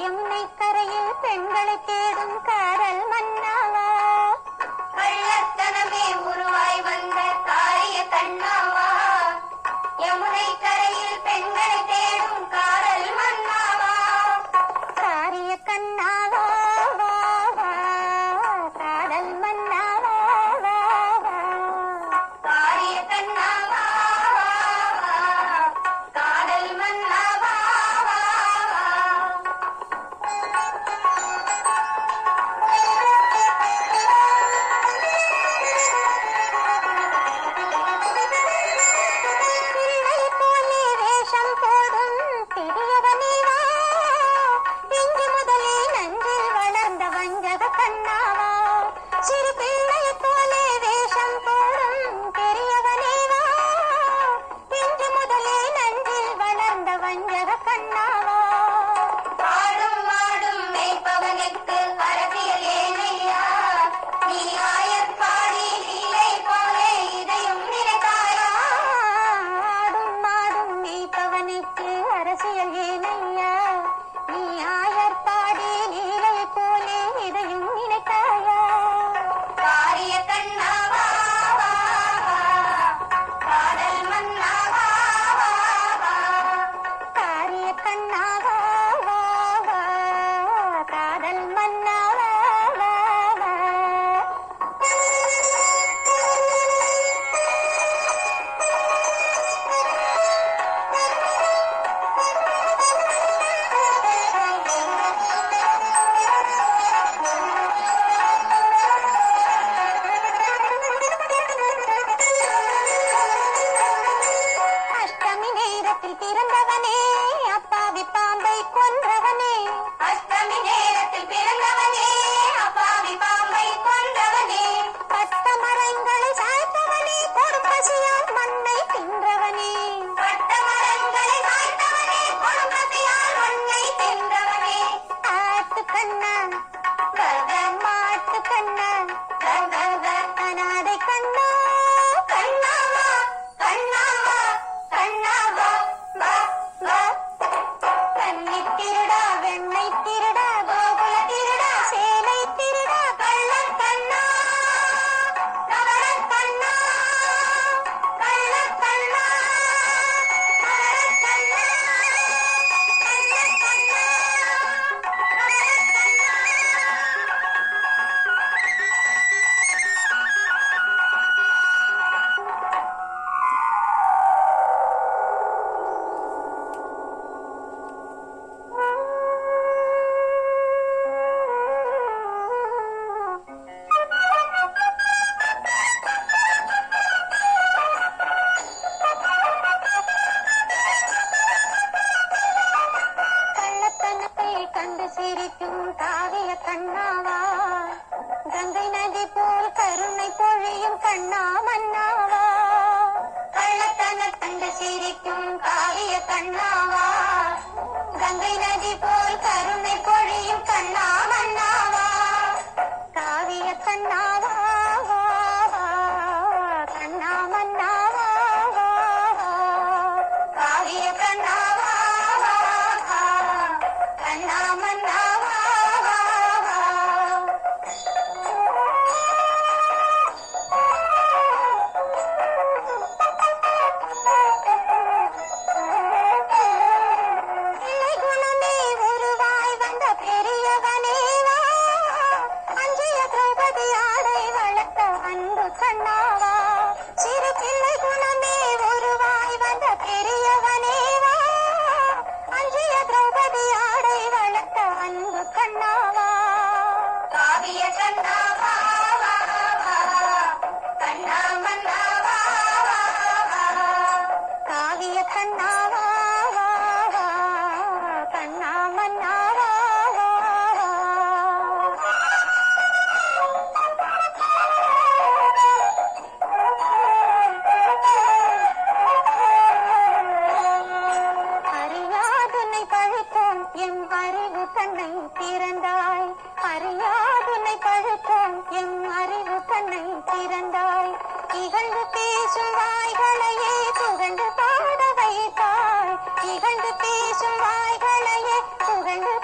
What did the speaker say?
யமுனை கரையில் பெண்களை தேடும் காதல் மன்னாவா, கள்ளத்தனமே உருவாய் வந்த காரிய கண்ணாவா, யமுனை கரையில் பெண்களை தேடும் காதல் மன்னாவா, காரிய கண்ணாவா காதல் மன்னாவா, காரிய கண்ணாவா காதல் மன்னாவா. பிள்ளை போலே வேஷம் போடும் பெரியவனே வா, இங்கு முதலே நஞ்சில் வளர்ந்த வஞ்சக கண்ணாவா, சிறு பிள்ளை போலே வேஷம் போடும் பெரியவனே வா, இங்கு முதலே நஞ்சில் வளர்ந்த வஞ்சக கண்ணாவா, ஆடும் மாடும் மேய்ப்பவனுக்கு அரசியல் ஏனையா, நீ ஆயர்பாடி லீலை போலே இதையும் நினைத்தாயா, ஆடும் மாடும் மேய்ப்பவனுக்கு அரசியல் ஏனையா, நீ ஆயர்பாடி லீலை போலே இதையும் நினைத்தாயா, காரிய கண்ணாவா காதல் மன்னாவா. காரிய கண்ணாவா காதல் மன்னாவா. அஷ்டமி நேரத்தில் பிறந்தவனே, அப்பாவி பாம்பை கொன்றவனே, அஷ்டமி நேரத்தில் பிறந்தவனே, அப்பாவி பாம்பை கொன்றவனே, பட்ட மரங்களை சாய்த்தவனே, பொறுப்பசியால் மண்ணை தின்றவனே, பட்ட மரங்களை சாய்த்தவனே, கொடும்பசியால் மண்ணை தின்றவனே, ஆட்டு கண்ணா மாட்டு கண்ணா அனாதை கண்ணா கண்ணாவா கண்ணாவா கண்ணாவா வா வா. கன்னி திருடா வெண்ணை திருடா கோகுல திருடா சேலை திருடா கள்ளக் கண்ணா நகரக் கண்ணா, கள்ளக் கண்ணா நகரக் கண்ணா, கள்ளக் கண்ணா நகரக் கண்ணா. கள்ளத்தனத்தை கண்டு சிரிக்கும் காவிய கண்ணாவா, கங்கை நதி போல் கருணை பொழியும் கண்ணா மன்னாவா, கள்ளத்தனக் கண்டு சிரிக்கும் காவிய கண்ணாவா, கங்கை நதி போல் கருணை பொழியும் கண்ணா மன்னாவா, காவிய கண்ணாவா கண்ணா மன்னாவா, காவிய கண்ணாவா கண்ணா மன்னாவா. பிள்ளை குணமே உருவாய் வந்த பெரியவனே வா, அஞ்சிய திரௌபதி ஆடை வளர்த்த அன்பு கண்ணாவா, சிறு பிள்ளை குணமே உருவாய் வந்த பெரியவனே வா, அஞ்சிய திரௌபதி ஆடை வளர்த்த அன்பு கண்ணாவா, காவிய கண்ணாவா கண்ணா மன்னாவா. காவிய கண்ணாவா கண்ணா மன்னாவா. அறியாதுனை பழுத்தோம் எம் அறிவு கண்ணை திறந்தாய், அறியாதுனை பழுத்தோம் எம் அறிவு கண்ணை திறந்தாய், இகழ்ந்து பேசும் வாய்களையே புகழ்ந்து பாட வைத்தாய், இகழ்ந்து பேசும் வாய்களையே புகழ்ந்து